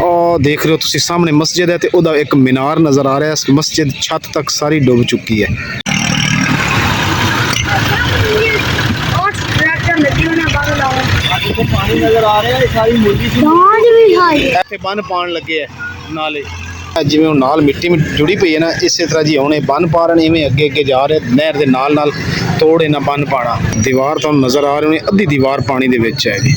और देख रहे हो तुसी सामने मस्जिद है तो उदा एक मीनार नज़र आ रहा है। मस्जिद छत तक सारी डूब चुकी है। पानी नजर आ रहा है सारी मुर्गी बन पान लगे है नाले जिवें हुण नाल मिट्टी में जुड़ी पई है ना, इस तरह जी हुणे बन पा रहे इवें अगे अगे जा रहे नहर दे नाल नाल तोड़ इन्हां बन पाना। दीवार तुहानूं नज़र आ रही होनी, अद्धी दीवार पानी दे विच है जी।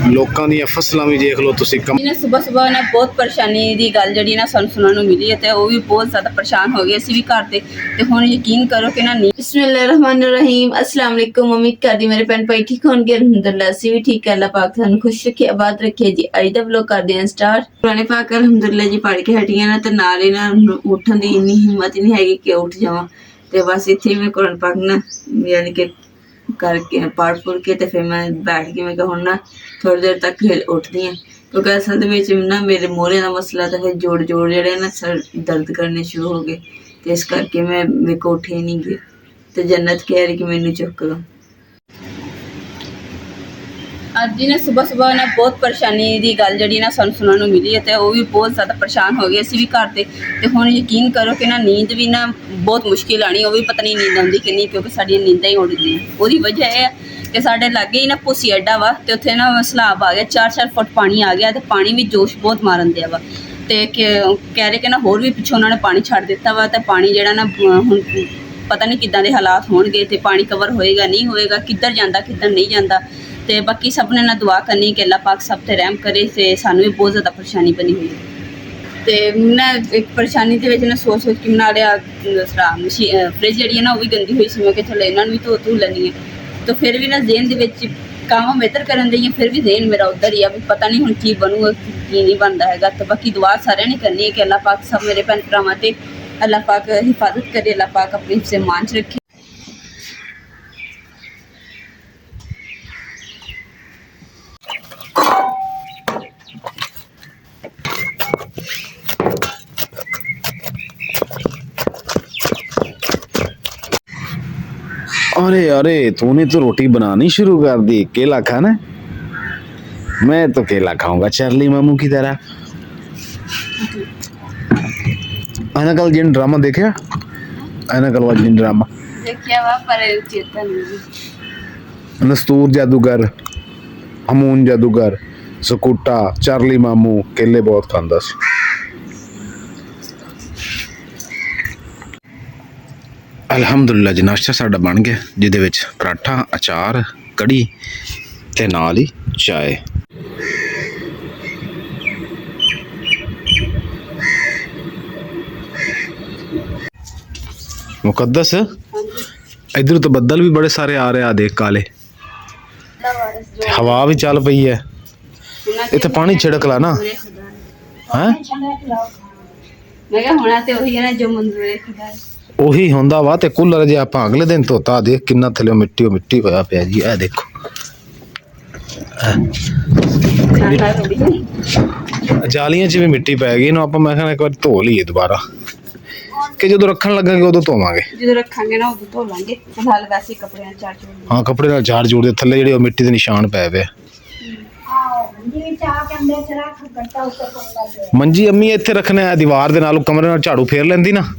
लोकां ਦੀਆਂ फसलां भी देख लो तुसी। सुबह सुबह ना बहुत परेशानी की गल जी ना सानूं सुनने को मिली है तो वो भी बहुत ज़्यादा परेशान हो गए। असीं भी घर ते हुण यकीन करो कि ना बिस्मिल्लाहिर्रहमानिर्रहीम अस्सलाम वालेकुम। उम्मीद करदी मेरे भैन भाई ठीक होणगे। अल्हम्दुलिल्लाह असीं भी ठीक है। अल्लाह पाक सानूं खुश रखे आबाद रखे जी। अज दा व्लॉग करदे हां स्टार्ट। पुराने पाक अल्हम्दुलिल्लाह जी पढ़ के हटियां ना ते नाल ही ना उठण दी इन्नी हिम्मत ही नहीं हैगी कि उठ जावां ते बस इत्थे मैं कुरान पाक ना यानी कि करके पढ़ पुढ़ के तो फिर मैं बैठ के मैं हुण ना थोड़ी देर तक उठदी हाँ क्योंकि असल में ना मेरे मोहरे का मसला तो फिर जोड़ जोड़ जड़े ना सर दर्द करने शुरू हो गए तो इस करके मैं मेरे को उठे नहीं गए तो जन्नत कह रही कि मैनू चुक लो। अज जी ना सुबह सुबह ना बहुत परेशानी की गल जी ना सानूं सुनने को मिली है तो वो भी बहुत ज़्यादा परेशान हो गए। असीं भी घर ते हुण यकीन करो कि ना नींद भी ना बहुत मुश्किल आनी, वो भी पता नहीं नींद आती कि नहीं क्योंकि साडियां नींदां ही उड़दियां। उसकी वजह है कि साढ़े लागे ही ना भूसी अड्डा वा तो उत्थे ना सैलाब आ गया, 4-4 फुट पानी आ गया तो पानी भी जोश बहुत मारन दिया वा तो कह रहे कि ना होर भी पिछों उन्होंने पानी छड़ दिता वा तो पानी जिहड़ा ना हुण पता नहीं किद्दां दे हालात होणगे तो पानी कवर होएगा नहीं होएगा, किधर जांदा किधर नहीं जांदा। तो बाकी सब ने ना दुआ करनी कि अल्लाह पाक सब ते रहम करे तो सानू भी बहुत ज़्यादा परेशानी बनी हुई है। तो मैं एक परेशानी के ना सोच सोच के बना लिया फ्रिज जी है ना वो भी गंदी हुई सी, मैं चलो इन्होंने भी धो लैनी है तो फिर भी ना जेहन के काम बेहतर करन दी फिर भी जेहन मेरा उधर ही आ भी पता नहीं हुण की बनूगा की नहीं बनता है। तो बाकी दुआ सारे ने करनी है कि अल्लाह पाक सब मेरे भैन भरावां ते अल्लाह पाक हिफाजत करे, अल्लाह पाक अपने हिफ्ज़े मान च रखे। अरे अरे तूने तो रोटी बनानी शुरू कर दी। केला खाना? मैं तो केला खाऊंगा चार्ली मामू की तरह। कल जिन ड्रामा देखा? कल जिन ड्रामा देखिया वा पर चेता नहीं। नस्तूर जादूगर, अमून जादूगर, सकूटा, चार्ली मामू केले बहुत खांदा सी। अलहमदुलिल्लाह जी नाश्ता साडा बन गया जिहदे विच पराठा, अचार, कड़ी ते नाल ही चाय। मुकद्दस इधर तो बदल भी बड़े सारे आ रहे आ देख काले, हवा भी चल पई है। इत्थे पानी छिड़क ला ना हैं ਉਹੀ ਹੁੰਦਾ ਵਾ ਤੇ ਕੂਲਰ ਜੇ ਆਪਾਂ ਅਗਲੇ ਦਿਨ ਧੋਤਾ ਦੇਖ ਕਿੰਨਾ ਥੱਲੇ ਮਿੱਟੀ ਮਿੱਟੀ ਹੋਇਆ ਪਿਆ ਜੀ। ਇਹ ਦੇਖੋ ਜਾਲੀਆਂ 'ਚ ਵੀ ਮਿੱਟੀ ਪੈ ਗਈ ਇਹਨੂੰ ਆਪਾਂ ਮੈਂ ਕਹਿੰਦਾ ਇੱਕ ਵਾਰ ਧੋ ਲਈਏ ਦੁਬਾਰਾ ਕਿ ਜਦੋਂ ਰੱਖਣ ਲੱਗਾਂਗੇ ਉਦੋਂ ਧੋਵਾਂਗੇ। ਜਦੋਂ ਰੱਖਾਂਗੇ ਨਾ ਉਦੋਂ ਧੋ ਲਾਂਗੇ। ਫਿਲਹਾਲ ਵੈਸੇ ਕੱਪੜਿਆਂ ਨਾਲ ਝਾੜ ਝੂੜ ਹਾਂ ਕੱਪੜੇ ਨਾਲ ਝਾੜ ਝੂੜ ਦੇ ਥੱਲੇ ਜਿਹੜੇ ਉਹ ਮਿੱਟੀ ਦੇ ਨਿਸ਼ਾਨ ਪਏ ਵੇ। ਮੰਜੀ ਅੰਮੀ ਇੱਥੇ ਰੱਖਣਾ ਹੈ ਦੀਵਾਰ ਦੇ ਨਾਲ ਕਮਰੇ ਨਾਲ ਝਾੜੂ ਫੇਰ ਲੈਂਦੀ ਨਾ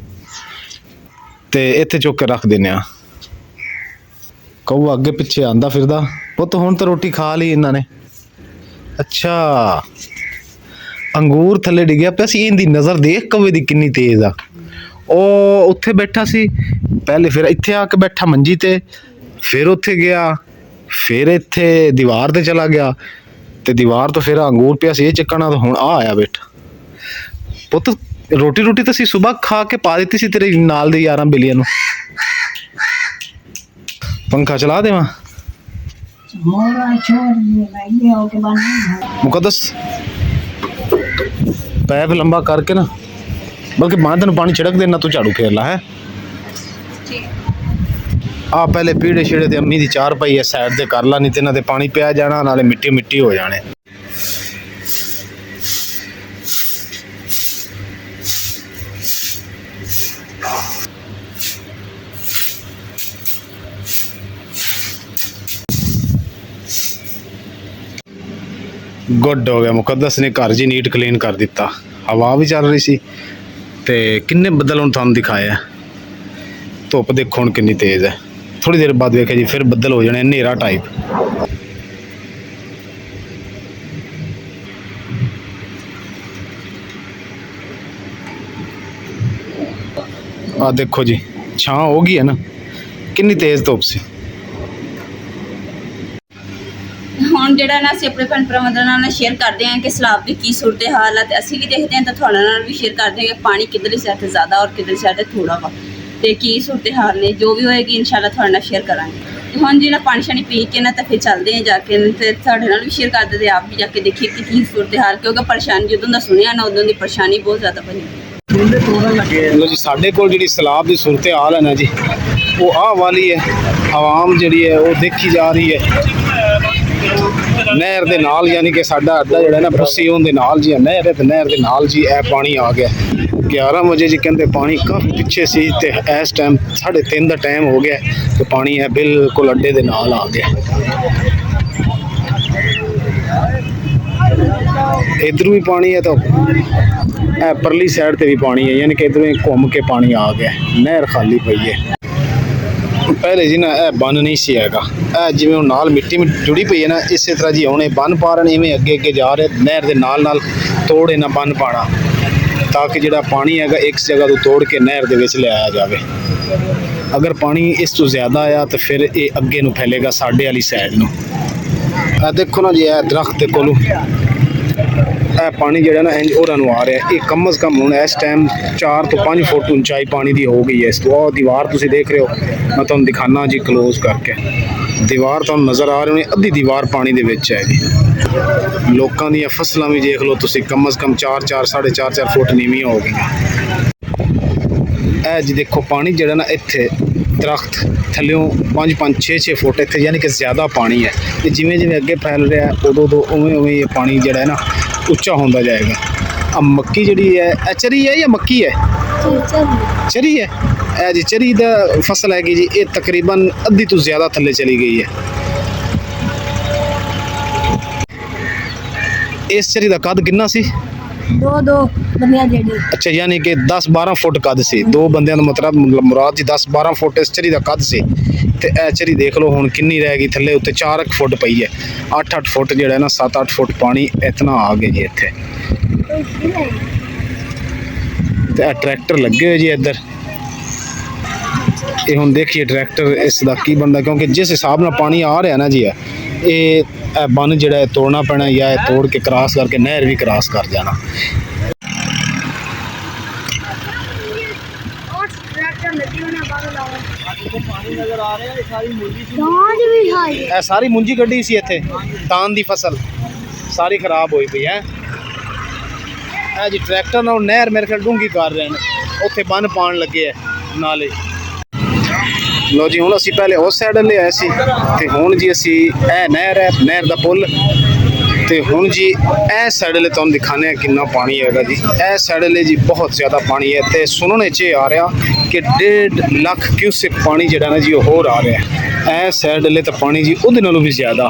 ਤੇ ਇੱਥੇ ਚੁੱਕ ਕੇ ਰੱਖ ਦਿੰਨੇ ਆ। ਕਹੂ ਅੱਗੇ ਪਿੱਛੇ ਆਂਦਾ ਫਿਰਦਾ ਪੁੱਤ ਹੁਣ ਤਾਂ ਰੋਟੀ ਖਾ ਲਈ ਇਹਨਾਂ ਨੇ। ਅੱਛਾ ਅੰਗੂਰ ਥੱਲੇ ਡਿੱਗਿਆ ਪਿਆ ਸੀ, ਇਹਦੀ ਨਜ਼ਰ ਦੇਖ ਕਵੇ ਦੀ ਕਿੰਨੀ ਤੇਜ਼ ਆ। ਉਹ ਉੱਥੇ ਬੈਠਾ ਸੀ ਪਹਿਲੇ, ਫਿਰ ਇੱਥੇ ਆ ਕੇ ਬੈਠਾ ਮੰਜੀ ਤੇ, ਫਿਰ ਉੱਥੇ ਗਿਆ, ਫਿਰ ਇੱਥੇ ਦੀਵਾਰ ਤੇ ਚਲਾ ਗਿਆ ਤੇ ਦੀਵਾਰ ਤੋਂ ਫਿਰ ਅੰਗੂਰ ਪਿਆ ਸੀ ਇਹ ਚੱਕਣਾ ਤਾਂ ਹੁਣ ਆ ਆਇਆ ਬੈਠਾ। ਪੁੱਤ ਰੋਟੀ ਰੋਟੀ ਤਾਂ ਅਸੀਂ ਸੁਬਾਹ ਖਾ ਕੇ ਪਾ ਦਿੱਤੀ ਸੀ ਤੇਰੇ ਨਾਲ ਦੇ ਯਾਰਾਂ ਬੇਲੀਆਂ ਨੂੰ। पंखा चला दे मुकद्दस पैप लंबा करके ना, बल्कि मां तेन पानी छिड़क देना, तू झाड़ू फेर ला है। आ पहले पीड़े छेड़े ते अम्मी दी चार पाई है साइड ते कर ला, नहीं ते इन्हां ते पानी पिया जाना नाले मिट्टी मिट्टी हो जाने। ਗੁੱਡ ਹੋ ਗਿਆ, ਮੁਕੱਦਸ ਨੇ ਘਰ ਜੀ ਨੀਟ ਕਲੀਨ ਕਰ ਦਿੱਤਾ। ਹਵਾ ਵੀ ਚੱਲ ਰਹੀ ਸੀ ਤੇ ਕਿੰਨੇ ਬੱਦਲ ਹੁਣ ਤੁਹਾਨੂੰ ਦਿਖਾਇਆ। ਧੁੱਪ ਦੇਖੋ ਹੁਣ ਕਿੰਨੀ ਤੇਜ਼ ਹੈ। ਥੋੜੀ ਦੇਰ ਬਾਅਦ ਵੇਖਿਆ ਜੀ ਫਿਰ ਬੱਦਲ ਹੋ ਜਾਣੇ, ਹਨੇਰਾ ਟਾਈਪ। ਆ ਦੇਖੋ ਜੀ ਛਾਂ ਹੋ ਗਈ ਹੈ ਨਾ, ਕਿੰਨੀ ਤੇਜ਼ ਧੁੱਪ ਸੀ। ਹੁਣ ਜਿਹੜਾ ਨਾ ਅਸੀਂ ਆਪਣੇ ਭੈਣ ਭਰਾਵਾਂ ਦੇ ਨਾਲ ਸ਼ੇਅਰ ਕਰਦੇ ਹਾਂ ਕਿ ਸਲਾਬ ਦੀ ਕੀ ਸੂਰਤ ਹਾਲ ਹੈ, ਤੇ ਅਸੀਂ ਵੀ ਦੇਖਦੇ ਹਾਂ ਤਾਂ ਤੁਹਾਡੇ ਨਾਲ ਵੀ ਸ਼ੇਅਰ ਕਰਦੇ ਹਾਂ ਕਿ ਪਾਣੀ ਕਿੱਧਰਲੀ ਸਾਈਡ ਤੇ ਜ਼ਿਆਦਾ ਔਰ ਕਿੱਧਰਲੀ ਸਾਈਡ ਤੇ ਥੋੜਾ ਵਾ, ਤੇ ਕੀ ਸੂਰਤ ਹਾਲ ਨੇ। ਜੋ ਵੀ ਹੋਏਗੀ ਇਨਸ਼ਾਅੱਲਾ ਤੁਹਾਡੇ ਨਾਲ ਸ਼ੇਅਰ ਕਰਾਂਗੇ। ਤੇ ਹੁਣ ਜੀ ਨਾ ਪਾਣੀ ਸ਼ਾਣੀ ਪੀ ਕੇ ਨਾ ਤਾਂ ਫਿਰ ਚੱਲਦੇ ਹਾਂ ਜਾ ਕੇ, ਤੇ ਤੁਹਾਡੇ ਨਾਲ ਵੀ ਸ਼ੇਅਰ ਕਰਦੇ ਤੇ ਆਪ ਵੀ ਜਾ ਕੇ ਦੇਖੀਏ ਕਿ ਕੀ ਸੂਰਤ ਹਾਲ, ਕਿਉਂਕਿ ਪਰੇਸ਼ਾਨੀ ਜਦੋਂ ਦਾ ਸੁਣਿਆ ਨਾ ਉਦੋਂ ਦੀ ਪਰੇਸ਼ਾਨੀ ਬਹੁਤ ਜ਼ਿਆਦਾ ਬਣੀ। ਲੋ ਜੀ ਸਾਡੇ ਕੋਲ ਜਿਹੜੀ ਸਲਾਬ ਦੀ ਸੂਰਤ ਹਾਲ ਹੈ ਨਾ ਜੀ, ਉਹ ਆਹ ਵਾਲੀ ਹੈ। ਆਵਾਮ ਜਿਹੜੀ ਹੈ ਉਹ ਦੇਖੀ ਜਾ ਰਹੀ ਹੈ ਨਹਿਰ ਦੇ ਨਾਲ, ਯਾਨੀ ਕਿ ਸਾਡਾ ਅੱਡਾ ਜਿਹੜਾ ਨਾ ਬੁੱਸੀ ਉਹਦੇ ਨਾਲ ਜੀ ਨਹਿਰ ਹੈ, ਤੇ ਨਹਿਰ ਦੇ ਨਾਲ ਜੀ ਇਹ ਪਾਣੀ ਆ ਗਿਆ। 11 ਵਜੇ ਜੀ ਕਹਿੰਦੇ ਪਾਣੀ ਕਾਫੀ ਪਿੱਛੇ ਸੀ, ਤੇ ਇਸ ਟਾਈਮ 3:30 ਦਾ ਟਾਈਮ ਹੋ ਗਿਆ ਤੇ ਪਾਣੀ ਹੈ ਬਿਲਕੁਲ ਅੱਡੇ ਦੇ ਨਾਲ ਆ ਗਿਆ। ਇਧਰੋਂ ਵੀ ਪਾਣੀ ਹੈ ਤਾਂ ਇਹ ਪਰਲੀ ਸਾਈਡ ਤੇ ਵੀ ਪਾਣੀ ਹੈ, ਯਾਨੀ ਕਿ ਇਧਰੋਂ ਘੁੰਮ ਕੇ ਪਾਣੀ ਆ ਗਿਆ। ਨਹਿਰ ਖਾਲੀ ਪਈ ਹੈ। ਪਹਿਲੇ ਜੀ ਨਾ ਇਹ ਬੰਨ ਨਹੀਂ ਸੀ ਹੈਗਾ, ਇਹ ਜਿਵੇਂ ਹੁਣ ਨਾਲ ਮਿੱਟੀ ਜੁੜੀ ਪਈ ਹੈ ਨਾ, ਇਸੇ ਤਰ੍ਹਾਂ ਜੀ ਹੁਣ ਇਹ ਬੰਨ ਪਾ ਰਹੇ ਨੇ, ਇਵੇਂ ਅੱਗੇ ਅੱਗੇ ਜਾ ਰਹੇ ਨਹਿਰ ਦੇ ਨਾਲ ਨਾਲ ਤੋੜ ਇਹਨਾਂ ਬੰਨ ਪਾਣਾ, ਤਾਂ ਕਿ ਜਿਹੜਾ ਪਾਣੀ ਹੈਗਾ ਇੱਕ ਜਗ੍ਹਾ ਤੋਂ ਤੋੜ ਕੇ ਨਹਿਰ ਦੇ ਵਿੱਚ ਲਿਆਇਆ ਜਾਵੇ। ਅਗਰ ਪਾਣੀ ਇਸ ਤੋਂ ਜ਼ਿਆਦਾ ਆਇਆ ਤਾਂ ਫਿਰ ਇਹ ਅੱਗੇ ਨੂੰ ਫੈਲੇਗਾ ਸਾਡੇ ਵਾਲੀ ਸਾਈਡ ਨੂੰ। ਇਹ ਦੇਖੋ ਨਾ ਜੀ, ਇਹ ਦਰਖਤ ਦੇ ਕੋਲੋਂ ਇਹ ਪਾਣੀ ਜਿਹੜਾ ਨਾ ਇੰਜ ਉਹਨਾਂ ਨੂੰ ਆ ਰਿਹਾ। ਇਹ ਕਮ ਅਜ਼ ਕਮ ਹੁਣ ਇਸ ਟਾਈਮ 4 ਤੋਂ 5 ਫੁੱਟ ਉਚਾਈ ਪਾਣੀ ਦੀ ਹੋ ਗਈ ਹੈ। ਇਸ ਤੋਂ ਉਹ ਦੀਵਾਰ ਤੁਸੀਂ ਦੇਖ ਰਹੇ ਹੋ, ਮੈਂ ਤੁਹਾਨੂੰ ਦਿਖਾਣਾ ਜੀ ਕਲੋਜ਼ ਕਰਕੇ। ਦੀਵਾਰ ਤੁਹਾਨੂੰ ਨਜ਼ਰ ਆ ਰਹੀ ਹੋਣੀ, ਅੱਧੀ ਦੀਵਾਰ ਪਾਣੀ ਦੇ ਵਿੱਚ ਹੈ ਜੀ। ਲੋਕਾਂ ਦੀਆਂ ਫਸਲਾਂ ਵੀ ਦੇਖ ਲਓ ਤੁਸੀਂ, ਕਮ ਅਜ਼ ਕਮ 4-4 4.5 ਫੁੱਟ ਨੀਵੀਆਂ ਹੋ ਗਈਆਂ। ਇਹ ਜੀ ਦੇਖੋ ਪਾਣੀ ਜਿਹੜਾ ਨਾ ਇੱਥੇ ਦਰਖਤ ਥੱਲਿਓਂ 5-5 6-6 ਫੁੱਟ ਇੱਥੇ, ਯਾਨੀ ਕਿ ਜ਼ਿਆਦਾ ਪਾਣੀ ਹੈ। ਤੇ ਜਿਵੇਂ ਜਿਵੇਂ ਅੱਗੇ ਫੈਲ ਰਿਹਾ ਉਦੋਂ ਉਵੇਂ ਉਵੇਂ ਇਹ ਪਾਣੀ ਜਿਹੜਾ ਹੈ ਨਾ ਉੱਚਾ ਹੁੰਦਾ ਜਾਏਗਾ। ਆ ਮੱਕੀ ਜਿਹੜੀ ਹੈ ਇਹ ਚਰੀ ਹੈ ਜਾਂ ਮੱਕੀ ਹੈ? ਚਰੀ ਹੈ। ਇਹ ਜੀ ਚਰੀ ਦਾ ਫਸਲ ਹੈਗੀ ਜੀ, ਇਹ ਤਕਰੀਬਨ ਅੱਧੀ ਤੋਂ ਜ਼ਿਆਦਾ ਥੱਲੇ ਚਲੀ ਗਈ ਹੈ। ਇਸ ਚਰੀ ਦਾ ਕੱਦ ਕਿੰਨਾ ਸੀ? ਦੋ ਬੰਦਿਆਂ ਜਿਹੜੇ। ਅੱਛਾ, ਯਾਨੀ ਕਿ 10-12 ਫੁੱਟ ਕੱਦ ਸੀ। ਦੋ ਬੰਦਿਆਂ ਦਾ ਮਤਲਬ ਮੁਰਾਦ ਜੀ 10-12 ਫੁੱਟ ਇਸ ਚਰੀ ਦਾ ਕੱਦ ਸੀ। ਤੇ ਇਹ ਚਰੀ ਦੇਖ ਲਓ ਹੁਣ ਕਿੰਨੀ ਰਹਿ ਗਈ ਥੱਲੇ, ਉੱਤੇ 4 ਫੁੱਟ ਪਈ ਹੈ। 8-8 ਫੁੱਟ ਜਿਹੜਾ ਨਾ 7-8 ਫੁੱਟ ਪਾਣੀ ਇਤਨਾ ਆ ਗਿਆ ਜੀ ਇੱਥੇ। ਤੇ ਇਹ ਟਰੈਕਟਰ ਲੱਗੇ ਹੋਏ ਜੀ ਇੱਧਰ। ਇਹ ਹੁਣ ਦੇਖੀਏ ਟਰੈਕਟਰ ਇਸ ਦਾ ਕੀ ਬਣਦਾ, ਕਿਉਂਕਿ ਜਿਸ ਹਿਸਾਬ ਨਾਲ ਪਾਣੀ ਆ ਰਿਹਾ ਨਾ ਜੀ ਇਹ ਬੰਨ ਜਿਹੜਾ ਹੈ ਤੋੜਨਾ ਪੈਣਾ, ਜਾਂ ਇਹ ਤੋੜ ਕੇ ਕ੍ਰਾਸ ਕਰਕੇ ਨਹਿਰ ਵੀ ਕ੍ਰਾਸ ਕਰ ਜਾਣਾ। ਪਾਣੀ ਨਜ਼ਰ ਆ ਰਿਹਾ, ਇਹ ਸਾਰੀ ਮੁਰਗੀ ਸੀ। ਇਹ ਸਾਰੀ ਮੁੰਜੀ ਗੱਡੀ ਸੀ ਇੱਥੇ, ਤਾਨ ਦੀ ਫਸਲ ਸਾਰੀ ਖਰਾਬ ਹੋਈ ਪਈ ਹੈ। ਇਹ ਜੀ ਟਰੈਕਟਰ ਨਾਲ ਨਹਿਰ ਮੇਰੇ ਖਿਆਲ ਡੂੰਘੀ ਕਰ ਰਹੇ ਨੇ, ਉੱਥੇ ਬੰਨ ਪਾਉਣ ਲੱਗੇ ਹੈ ਨਾਲੇ। ਲੋ ਜੀ ਹੁਣ ਅਸੀਂ ਪਹਿਲੇ ਉਸ ਸਾਈਡ ਲਿਆਏ ਸੀ, ਤੇ ਹੁਣ ਜੀ ਅਸੀਂ ਇਹ ਨਹਿਰ ਹੈ, ਨਹਿਰ ਦਾ ਪੁੱਲ, ਤੇ ਹੁਣ ਜੀ ਇਹ ਸਾਈਡ ਲਈ ਤੁਹਾਨੂੰ ਦਿਖਾਣੇ ਆ ਕਿੰਨਾ ਪਾਣੀ ਹੈਗਾ ਜੀ। ਇਹ ਸਾਈਡ ਲਈ ਜੀ ਬਹੁਤ ਜ਼ਿਆਦਾ ਪਾਣੀ ਹੈ, ਤੇ ਸੁਣਨ 'ਚ ਆ ਰਿਹਾ ਕਿ 1.5 ਲੱਖ ਕਿਊਸਿਕ ਪਾਣੀ ਜਿਹੜਾ ਨਾ ਜੀ ਉਹ ਹੋਰ ਆ ਰਿਹਾ। ਇਹ ਸਾਈਡ ਲਈ ਤਾਂ ਪਾਣੀ ਜੀ ਉਹਦੇ ਨਾਲੋਂ ਵੀ ਜ਼ਿਆਦਾ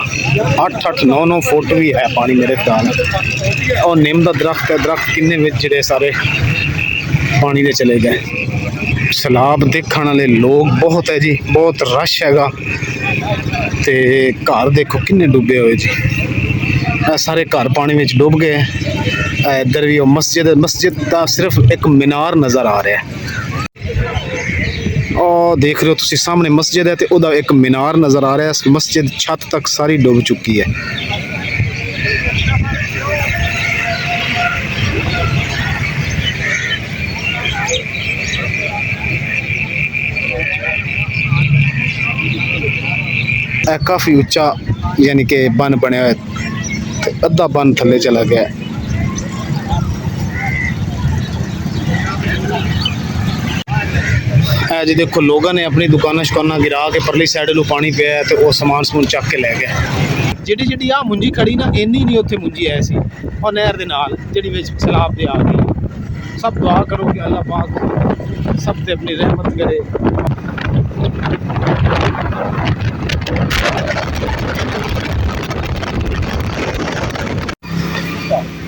8-8 9-9 ਫੁੱਟ ਵੀ ਹੈ ਪਾਣੀ ਮੇਰੇ ਖਿਆਲ। ਉਹ ਨਿੰਮ ਦਾ ਦਰਖਤ ਹੈ, ਦਰਖਤ ਕਿੰਨੇ ਵਿੱਚ ਜਿਹੜੇ ਸਾਰੇ ਪਾਣੀ ਦੇ ਚਲੇ ਗਏ। ਸਲਾਬ ਦੇਖਣ ਵਾਲੇ ਲੋਕ ਬਹੁਤ ਹੈ ਜੀ, ਬਹੁਤ ਰਸ਼ ਹੈਗਾ। ਤੇ ਘਰ ਦੇਖੋ ਕਿੰਨੇ ਡੁੱਬੇ ਹੋਏ ਜੀ। ਇਹ ਸਾਰੇ ਘਰ ਪਾਣੀ ਵਿੱਚ ਡੁੱਬ ਗਏ। ਇੱਧਰ ਵੀ ਉਹ ਮਸਜਿਦ ਦਾ ਸਿਰਫ ਇੱਕ ਮੀਨਾਰ ਨਜ਼ਰ ਆ ਰਿਹਾ। ਉਹ ਦੇਖ ਰਹੇ ਹੋ ਤੁਸੀਂ ਸਾਹਮਣੇ ਮਸਜਿਦ ਹੈ, ਤੇ ਉਹਦਾ ਇੱਕ ਮੀਨਾਰ ਨਜ਼ਰ ਆ ਰਿਹਾ। ਮਸਜਿਦ ਛੱਤ ਤੱਕ ਸਾਰੀ ਡੁੱਬ ਚੁੱਕੀ ਹੈ। ਇਹ ਕਾਫੀ ਉੱਚਾ ਯਾਨੀ ਕਿ ਬੰਨ ਬਣਿਆ ਹੋਇਆ, ਤੇ ਅੱਧਾ ਬੰਨ ਥੱਲੇ ਚਲਾ ਗਿਆ। ਇਹ ਜੀ ਦੇਖੋ ਲੋਕਾਂ ਨੇ ਆਪਣੀ ਦੁਕਾਨਾਂ ਸ਼ੁਕਾਨਾਂ ਗਿਰਾ ਕੇ ਪਰਲੀ ਸਾਈਡ ਨੂੰ ਪਾਣੀ ਪਿਆ, ਤੇ ਉਹ ਸਮਾਨ ਸਮੂਨ ਚੱਕ ਕੇ ਲੈ ਗਏ। ਜਿਹੜੀ ਆ ਮੁੰਜੀ ਖੜੀ ਨਾ, ਇੰਨੀ ਨਹੀਂ ਉੱਥੇ ਮੁੰਜੀ ਆਈ ਸੀ ਉਹ ਨਹਿਰ ਦੇ ਨਾਲ ਜਿਹੜੀ ਵਿੱਚ ਸਲਾਬ ਦੇ ਆ ਗਈ। ਸਭ ਦੁਆ ਕਰੋ ਕਿ ਅੱਲਾਹ ਪਾਕ ਸਭ ਤੇ ਆਪਣੀ ਰਹਿਮਤ ਕਰੇ।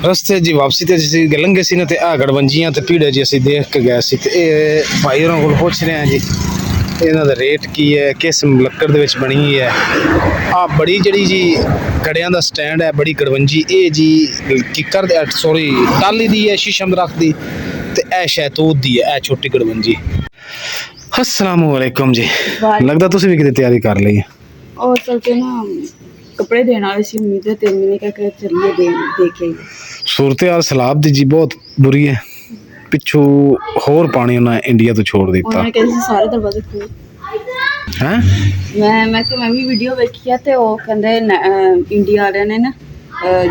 ਰਸਤੇ ਜੀ ਵਾਪਸੀ ਤੇ ਅਸੀਂ ਲੰਘੇ ਸੀ ਨਾ ਤੇ ਆ ਗੜਵੰਜੀਆਂ ਤੇ ਪੀੜੇ ਜੀ ਅਸੀਂ ਦੇਖ ਕੇ ਗਏ ਸੀ ਤੇ ਇਹ ਭਾਈ ਉਹਨਾਂ ਕੋਲ ਪੁੱਛ ਰਹੇ ਆ ਜੀ ਇਹਨਾਂ ਦਾ ਰੇਟ ਕੀ ਹੈ, ਕਿਸ ਲੱਕੜ ਦੇ ਵਿੱਚ ਬਣੀ ਹੈ। ਆ ਬੜੀ ਜਿਹੜੀ ਜੀ ਗੜਿਆਂ ਦਾ ਸਟੈਂਡ ਹੈ, ਬੜੀ ਗੜਵੰਜੀ, ਇਹ ਜੀ ਕਿੱਕਰ ਸੋਰੀ ਟਾਲੀ ਦੀ ਹੈ, ਸ਼ੀਸ਼ਮ ਦਰਖਤ ਦੀ, ਤੇ ਇਹ ਸ਼ਹਿਤੂਤ ਦੀ ਹੈ, ਇਹ ਛੋਟੀ ਗੜਵੰਜੀ। अस्सलाम वालेकुम जी, लगता तुसी भी किते तैयारी कर ली है। और चलते ना कपड़े देने वाले सी, उम्मीद है 3 महीने का कर चलिए देखे। सूरत हाल सैलाब दी जी बहुत बुरी है, पिछू होर पानी उन्हें इंडिया तो छोड़ दिता। उन्होंने कहा सारे दरवाजे खोल हैं। मैं भी वीडियो देखी है ते वो कहंदे इंडिया वाले ने ना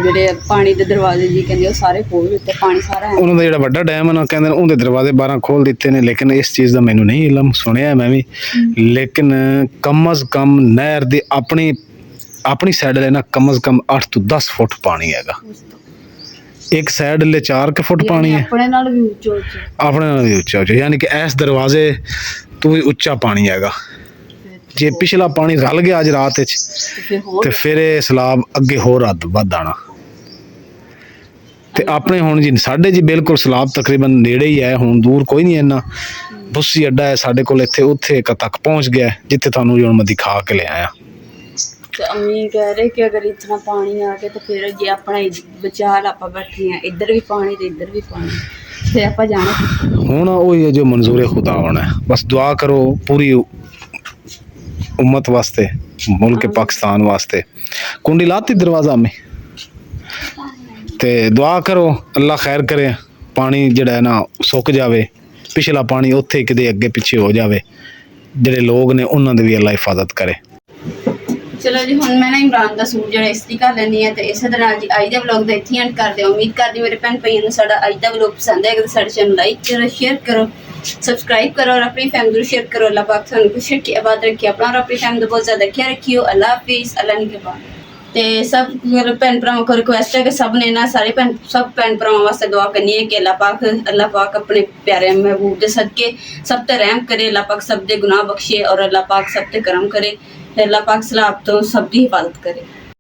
ਜਿਹੜੇ ਪਾਣੀ ਦੇ ਦਰਵਾਜ਼ੇ ਜੀ ਕਹਿੰਦੇ ਉਹ ਸਾਰੇ ਖੋਲ ਦਿੱਤੇ, ਪਾਣੀ ਸਾਰਾ ਉਹਨਾਂ ਦਾ ਜਿਹੜਾ ਵੱਡਾ ਡੈਮ ਹੈ ਨਾ ਕਹਿੰਦੇ ਉਹਦੇ ਦਰਵਾਜ਼ੇ 12 ਖੋਲ ਦਿੱਤੇ ਨੇ, ਲੇਕਿਨ ਇਸ ਚੀਜ਼ ਦਾ ਮੈਨੂੰ ਨਹੀਂ ਇਲਮ, ਸੁਣਿਆ ਮੈਂ ਵੀ, ਲੇਕਿਨ ਕਮ ਅਜ਼ ਕਮ ਨਹਿਰ ਦੇ ਆਪਣੀ ਸਾਈਡ ਲੈ ਨਾ ਕਮ ਅਜ਼ ਕਮ 8 ਤੋਂ 10 ਫੁੱਟ ਪਾਣੀ ਹੈਗਾ, ਇੱਕ ਸਾਈਡ ਲੈ 4 ਫੁੱਟ ਪਾਣੀ ਹੈ, ਆਪਣੇ ਨਾਲ ਵੀ ਉੱਚਾ ਉੱਚਾ, ਯਾਨੀ ਕਿ ਇਸ ਦਰਵਾਜ਼ੇ ਤੋਂ ਵੀ ਉੱਚਾ ਪਾਣੀ ਹੈਗਾ। ਜੇ ਪਿਛਲਾ ਪਾਣੀ ਰਲ ਗਿਆ ਅੱਜ ਰਾਤ ਵਿੱਚ ਤੇ ਫਿਰ ਇਹ ਸਲਾਬ ਅੱਗੇ ਹੋਰ ਵੱਧ ਆਣਾ। ਤੇ ਆਪਣੇ ਹੁਣ ਜੀ ਸਾਡੇ ਜੀ ਬਿਲਕੁਲ ਸਲਾਬ ਤਕਰੀਬਨ ਨੇੜੇ ਹੀ ਹੈ, ਹੁਣ ਦੂਰ ਕੋਈ ਨਹੀਂ ਇੰਨਾ। ਬੁੱਸੀ ਅੱਡਾ ਹੈ ਸਾਡੇ ਕੋਲ ਇੱਥੇ, ਉੱਥੇ ਤੱਕ ਪਹੁੰਚ ਗਿਆ ਜਿੱਥੇ ਤੁਹਾਨੂੰ ਹੁਣ ਮੈਂ ਦਿਖਾ ਕੇ ਲੈ ਆਇਆ। अम्मी कह रहे कि अगर इतना पानी आ गया तो फिर जे अपना बचाल आप बैठे हैं, इधर भी पानी तो इधर भी पानी, फिर आप जाना ਹੁਣ ਉਹੀ ਹੈ ਜੋ ਮਨਜ਼ੂਰ ਖੁਦਾ ਹੋਣਾ ਹੈ। ਬਸ ਦੁਆ ਕਰੋ ਪੂਰੀ उम्मत वास्ते, मुल्क पाकिस्तान वास्ते। कुंडी लाती दरवाजा में ते दुआ करो अल्लाह खैर करे, पानी जड़ा है ना सुक जावे, पिछला पानी उत्थे किते अगे पिछे हो जावे, जेडे लोग ने उन्हां दी भी अल्लाह हिफाजत करे। चलो जी हुण मैं ना इमरान दा सूट जड़ा इस्त्री कर लैनी है ते इस तरह जी अज दा व्लॉग दा इत्थे एंड कर दिओ। उम्मीद करदी मेरे भैन भाइयों नूं साडा अज दा व्लॉग पसंद आएगा तो साडे चैनल लाइक करो, शेयर करो, सब्सक्राइब करो और अपनी फैमिली को शेयर करो। अल्लाह पाक तुहानूं खुश रखे, आबाद रखे, अपना और अपनी फैमिली दा बहुत ज़्यादा ख्याल रखियो। अल्लाह हाफिज़, अल्लाह निगहबान। ते सब भैन भरावां को रिक्वेस्ट है कि सब ने ना सब भैन भरावां वास्ते दुआ करनी है कि अल्लाह पाक अपने प्यारे महबूब दे सदके सब ते रहम करे, अल्लाह पाक सब दे गुनाह बख्शे और अल्लाह पाक सब ते करम करे, अल्लाह पाक सलाब तो सब दी हिफाजत करे।